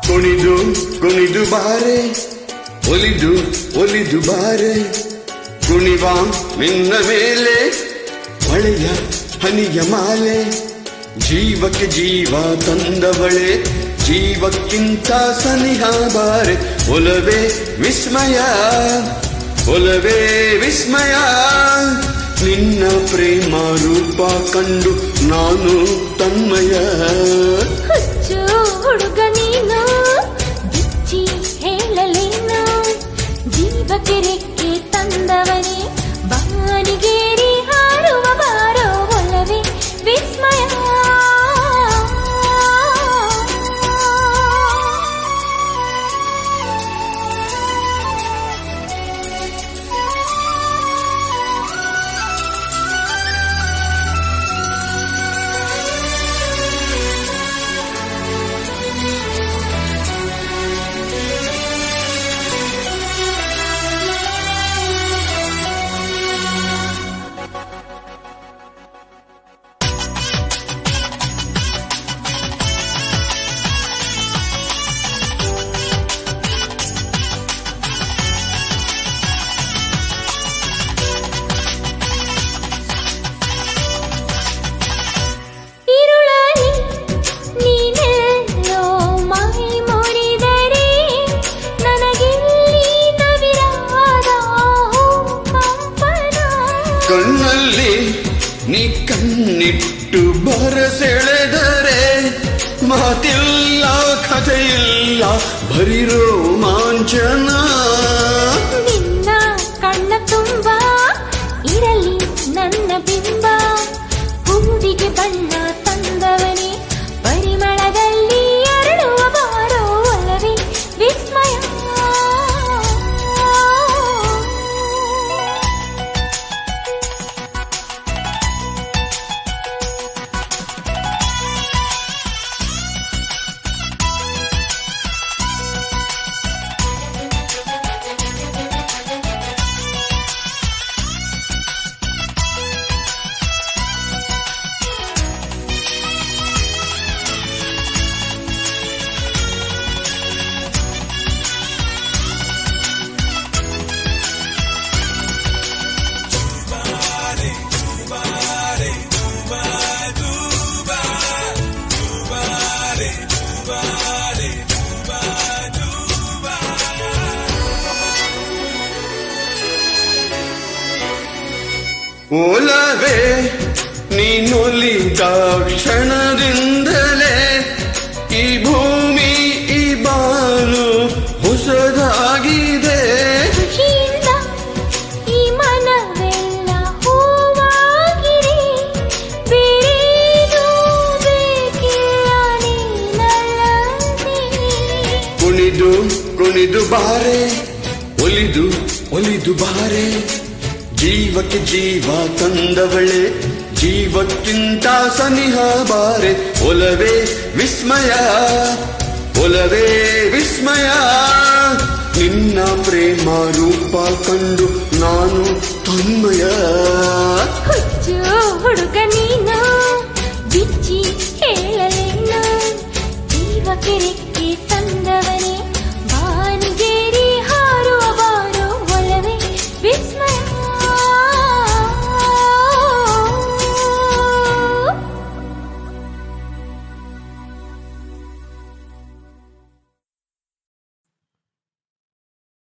ಕುಣಿದು ಕುಣಿದು ಬಾರೆ ಒಲಿದು ಒಲಿದು ಬಾರೆ ಕುಣಿವ ನಿನ್ನ ಮೇಲೆ ಹೊಳೆಯ ಹನಿಯ ಮಾಲೆ ಜೀವಕ್ಕೆ ಜೀವ ತಂದವಳೆ ಜೀವಕ್ಕಿಂತ ಸನಿಹ ಬಾರೆ ಒಲವೇ ವಿಸ್ಮಯ ಒಲವೇ ವಿಸ್ಮಯ ನಿನ್ನ ಪ್ರೇಮ ರೂಪ ಕಂಡು ನಾನು ತನ್ಮಯ ಹುಚ್ಚು ಹುಡುಗ ನೀನು ಬಿಚ್ಚಿ ಹೇಳಲೇನು ಜೀವಕ್ಕೆ ರೆಕ್ಕೆ ತಂದವನೇ ಬಾನಿಗೇರಿ ಹಾರುವ ಬಾರೋ ಒಲವೇ ವಿಸ್ಮಯ ಕಣ್ಣಲ್ಲಿ ನೀ ಕಣ್ಣಿಟ್ಟು ಬರಸೆಳೆದರೆ ಮಾತಿಲ್ಲ ಕಥೆಯಿಲ್ಲ ಬರೀ ರೋಮಾಂಚನ ನಿನ್ನ ಕಣ್ಣ ತುಂಬ ಇರಲಿ ನನ್ನ ಬಿಂಬ ಹೂವಿಗೆ ಬಣ್ಣ ತಂದವನೇ ಪರಿಮಳದಲ್ಲಿ ಅರಳುವ ಬಾರೋ ಒಲವೇ ವಿಸ್ಮಯ ಒಲವೇ ನೀನೊಲಿದ ಕ್ಷಣದಿಂದಲೇ ಈ ಭೂಮಿ ಈ ಬಾನು ಹೊಸದಾಗಿದೆ ಖುಷಿಯಿಂದ ಈ ಮನವೆಲ್ಲ ಹೂವಾಗಿರಿ ಬೇರೇನೂ ಬೇಕಿಲ್ಲ ನೀನಲ್ಲದೆ ಕುಣಿದು ಕುಣಿದು ಬಾರೆ ಒಲಿದು ಒಲಿದು ಬಾರೆ ಜೀವಕ್ಕೆ ಜೀವ ತಂದವಳೆ ಜೀವಕ್ಕಿಂತ ಸನಿಹ ಬಾರೆ ಒಲವೇ ವಿಸ್ಮಯ ಒಲವೇ ವಿಸ್ಮಯ ನಿನ್ನ ಪ್ರೇಮ ರೂಪ ಕಂಡು ನಾನು ತನ್ಮಯ ಹುಚ್ಚು ಹುಡುಗ ನೀನು